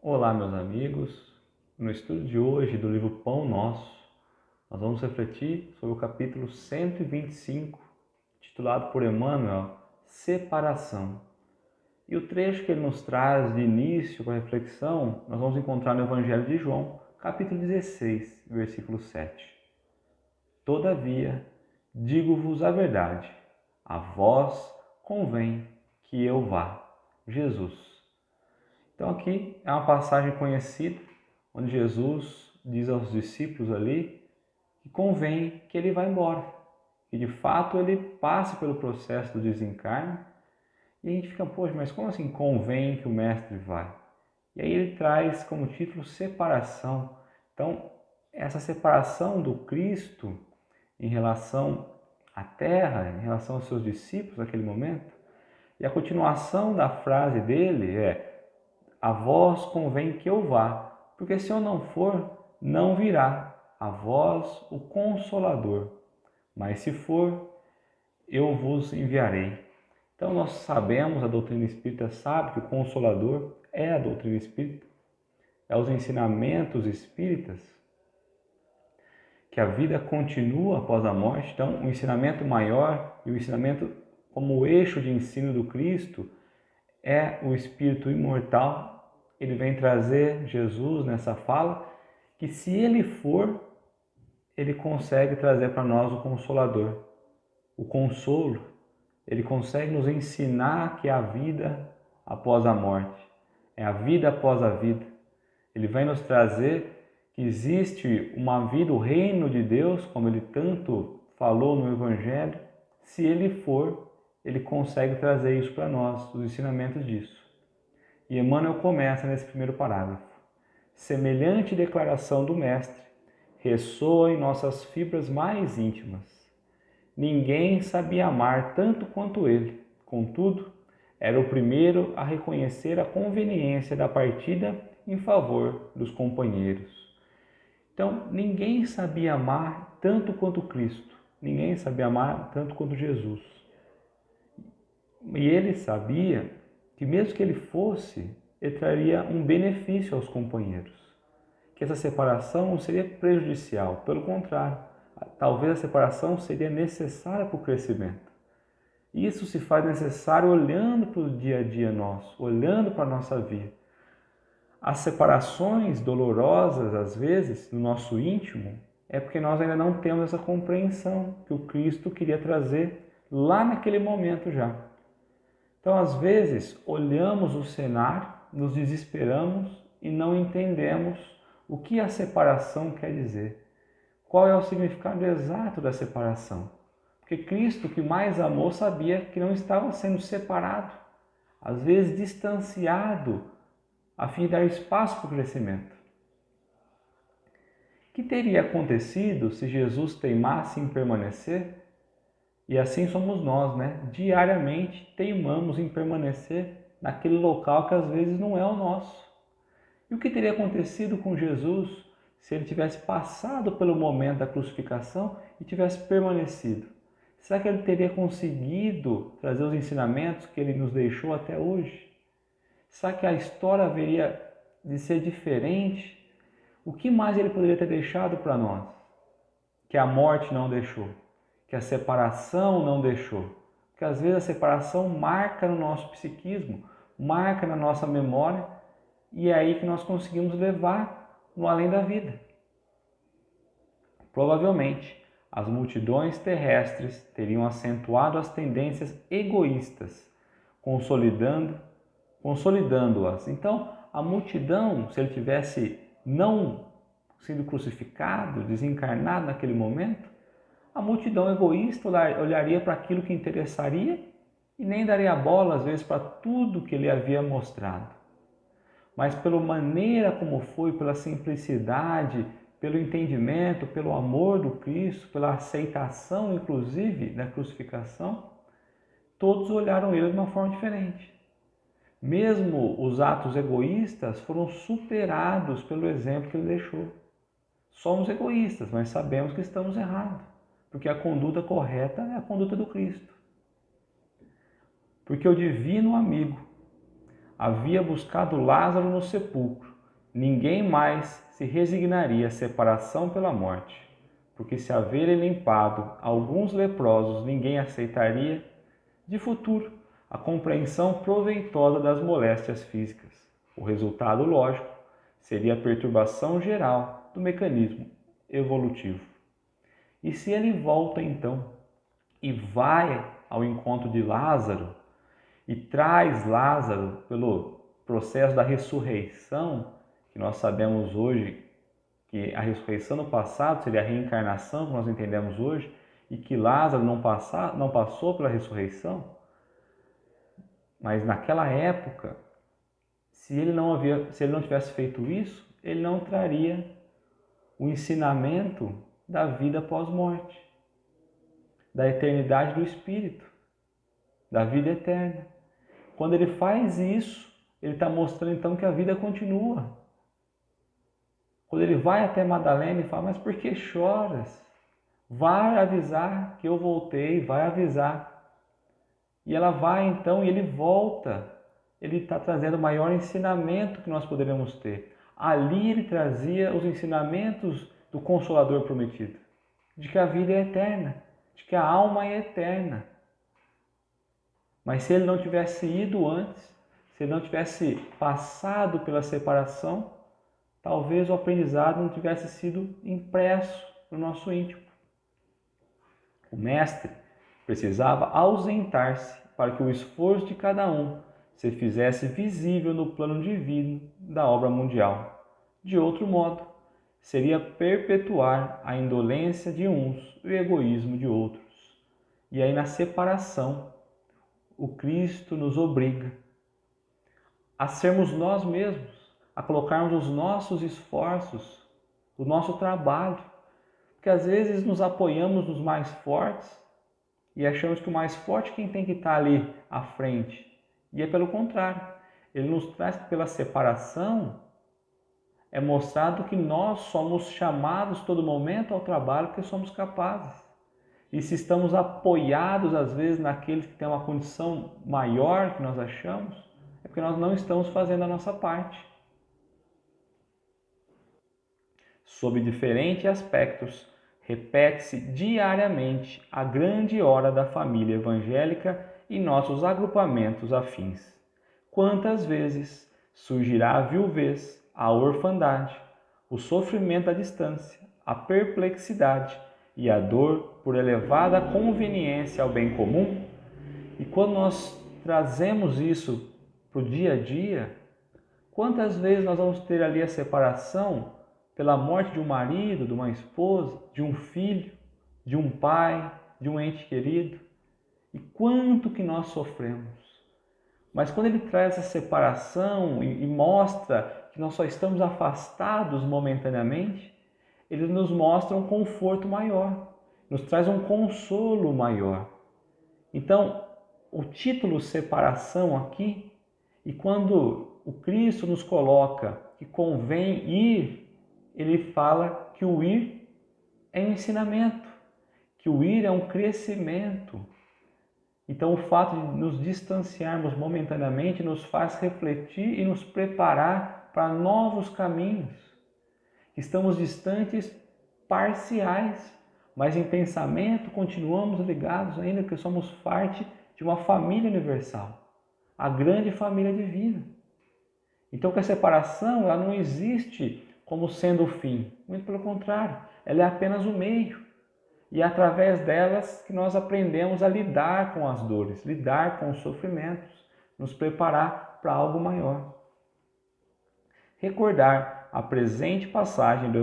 Olá, meus amigos. No estudo de hoje do livro Pão Nosso, nós vamos refletir sobre o capítulo 125, titulado por Emmanuel, Separação. E o trecho que ele nos traz de início para a reflexão, nós vamos encontrar no Evangelho de João, capítulo 16, versículo 7. Todavia, digo-vos a verdade, a vós convém que eu vá. Jesus. Então aqui é uma passagem conhecida, onde Jesus diz aos discípulos ali que convém que ele vá embora, que de fato ele passe pelo processo do desencarne, e a gente fica, poxa, mas como assim convém que o mestre vá? E aí ele traz como título separação. Então, essa separação do Cristo em relação à terra, em relação aos seus discípulos naquele momento, e a continuação da frase dele é: a vós convém que eu vá, porque se eu não for, não virá a vós o Consolador, mas se for, eu vos enviarei. Então nós sabemos, a doutrina espírita sabe que o Consolador é a doutrina espírita, é os ensinamentos espíritas, que a vida continua após a morte. Então o ensinamento maior e o ensinamento como o eixo de ensino do Cristo é o Espírito imortal. Ele vem trazer Jesus nessa fala, que se ele for, ele consegue trazer para nós o Consolador, o consolo. Ele consegue nos ensinar que é a vida após a morte, é a vida após a vida. Ele vai nos trazer que existe uma vida, o reino de Deus, como ele tanto falou no Evangelho. Se ele for, ele consegue trazer isso para nós, os ensinamentos disso. E Emmanuel começa nesse primeiro parágrafo. Semelhante declaração do Mestre ressoa em nossas fibras mais íntimas. Ninguém sabia amar tanto quanto ele. Contudo, era o primeiro a reconhecer a conveniência da partida em favor dos companheiros. Então, ninguém sabia amar tanto quanto Cristo. Ninguém sabia amar tanto quanto Jesus. E ele sabia que mesmo que ele fosse, ele traria um benefício aos companheiros. Que essa separação não seria prejudicial, pelo contrário, talvez a separação seria necessária para o crescimento. Isso se faz necessário olhando para o dia a dia nosso, olhando para a nossa vida. As separações dolorosas, às vezes, no nosso íntimo, é porque nós ainda não temos essa compreensão que o Cristo queria trazer lá naquele momento já. Então, às vezes, olhamos o cenário, nos desesperamos e não entendemos o que a separação quer dizer. Qual é o significado exato da separação? Porque Cristo, que mais amou, sabia que não estava sendo separado, às vezes distanciado, a fim de dar espaço para o crescimento. O que teria acontecido se Jesus teimasse em permanecer? E assim somos nós, né? Diariamente teimamos em permanecer naquele local que às vezes não é o nosso. E o que teria acontecido com Jesus se ele tivesse passado pelo momento da crucificação e tivesse permanecido? Será que ele teria conseguido trazer os ensinamentos que ele nos deixou até hoje? Será que a história haveria de ser diferente? O que mais ele poderia ter deixado para nós? Que a morte não deixou, que a separação não deixou. Porque às vezes a separação marca no nosso psiquismo, marca na nossa memória, e é aí que nós conseguimos levar no além da vida. Provavelmente, as multidões terrestres teriam acentuado as tendências egoístas, consolidando-as. Então, a multidão, se ele tivesse não sido crucificado, desencarnado naquele momento, a multidão egoísta olharia para aquilo que interessaria e nem daria bola, às vezes, para tudo que ele havia mostrado. Mas pela maneira como foi, pela simplicidade, pelo entendimento, pelo amor do Cristo, pela aceitação, inclusive, da crucificação, todos olharam ele de uma forma diferente. Mesmo os atos egoístas foram superados pelo exemplo que ele deixou. Somos egoístas, mas sabemos que estamos errados, porque a conduta correta é a conduta do Cristo. Porque o divino amigo havia buscado Lázaro no sepulcro ninguém mais se resignaria à separação pela morte, porque se haverem limpado alguns leprosos, ninguém aceitaria, de futuro, a compreensão proveitosa das moléstias físicas. O resultado lógico seria a perturbação geral do mecanismo evolutivo. E se ele volta então e vai ao encontro de Lázaro e traz Lázaro pelo processo da ressurreição, que nós sabemos hoje que a ressurreição no passado seria a reencarnação, que nós entendemos hoje, e que Lázaro não passou pela ressurreição, mas naquela época, se ele não tivesse feito isso, ele não traria o ensinamento da vida pós-morte, da eternidade do Espírito, da vida eterna. Quando ele faz isso, ele está mostrando então que a vida continua. Quando ele vai até Madalena e fala, mas por que choras? Vai avisar que eu voltei, vai avisar. E ela vai então e ele volta. Ele está trazendo o maior ensinamento que nós poderíamos ter. Ali ele trazia os ensinamentos do Consolador prometido, de que a vida é eterna, de que a alma é eterna. Mas se ele não tivesse ido antes, se ele não tivesse passado pela separação, talvez o aprendizado não tivesse sido impresso no nosso íntimo. O mestre precisava ausentar-se para que o esforço de cada um se fizesse visível no plano divino da obra mundial. De outro modo, seria perpetuar a indolência de uns e o egoísmo de outros. E aí, na separação, o Cristo nos obriga a sermos nós mesmos, a colocarmos os nossos esforços, o nosso trabalho, porque às vezes nos apoiamos nos mais fortes e achamos que o mais forte é quem tem que estar ali à frente. E é pelo contrário, ele nos traz que pela separação é mostrado que nós somos chamados todo momento ao trabalho porque somos capazes. E se estamos apoiados às vezes naqueles que têm uma condição maior que nós achamos, é porque nós não estamos fazendo a nossa parte. Sob diferentes aspectos, repete-se diariamente a grande hora da família evangélica e nossos agrupamentos afins. Quantas vezes surgirá a viuvez, a orfandade, o sofrimento à distância, a perplexidade e a dor por elevada conveniência ao bem comum? E quando nós trazemos isso para o dia a dia, quantas vezes nós vamos ter ali a separação pela morte de um marido, de uma esposa, de um filho, de um pai, de um ente querido? E quanto que nós sofremos? Mas quando ele traz essa separação e mostra que nós só estamos afastados momentaneamente, ele nos mostra um conforto maior, nos traz um consolo maior. Então, o título separação aqui, e quando o Cristo nos coloca que convém ir, ele fala que o ir é um ensinamento, que o ir é um crescimento. Então, o fato de nos distanciarmos momentaneamente nos faz refletir e nos preparar para novos caminhos. Estamos distantes parciais, mas em pensamento continuamos ligados ainda que somos parte de uma família universal, a grande família divina. Então, que a separação ela não existe como sendo o fim, muito pelo contrário, ela é apenas o meio. E é através delas que nós aprendemos a lidar com as dores, lidar com os sofrimentos, nos preparar para algo maior. Recordai a presente passagem do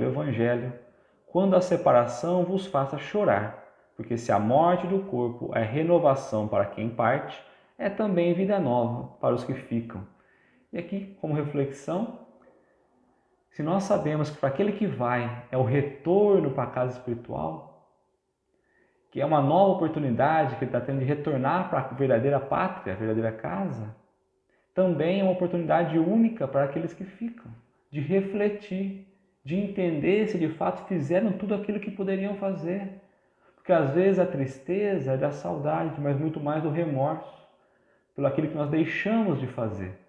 Evangelho, quando a separação vos faça chorar, porque se a morte do corpo é renovação para quem parte, é também vida nova para os que ficam. E aqui, como reflexão, se nós sabemos que para aquele que vai é o retorno para a casa espiritual, que é uma nova oportunidade que ele está tendo de retornar para a verdadeira pátria, a verdadeira casa, também é uma oportunidade única para aqueles que ficam, de refletir, de entender se de fato fizeram tudo aquilo que poderiam fazer. Porque às vezes a tristeza é da saudade, mas muito mais do remorso. pelo aquilo que nós deixamos de fazer.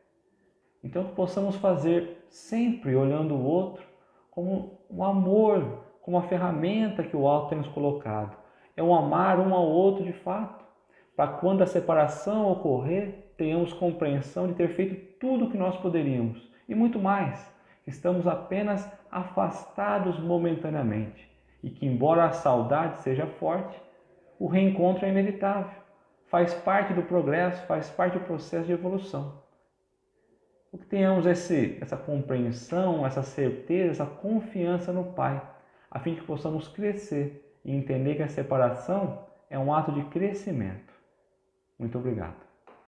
Então, que possamos fazer sempre olhando o outro como um amor, como uma ferramenta que o alto tem nos colocado. É um amar um ao outro de fato, para quando a separação ocorrer, tenhamos compreensão de ter feito tudo o que nós poderíamos e muito mais. Estamos apenas afastados momentaneamente e que, embora a saudade seja forte, o reencontro é inevitável. Faz parte do progresso, faz parte do processo de evolução. Que tenhamos essa compreensão, essa certeza, essa confiança no Pai, a fim de que possamos crescer e entender que a separação é um ato de crescimento. Muito obrigado.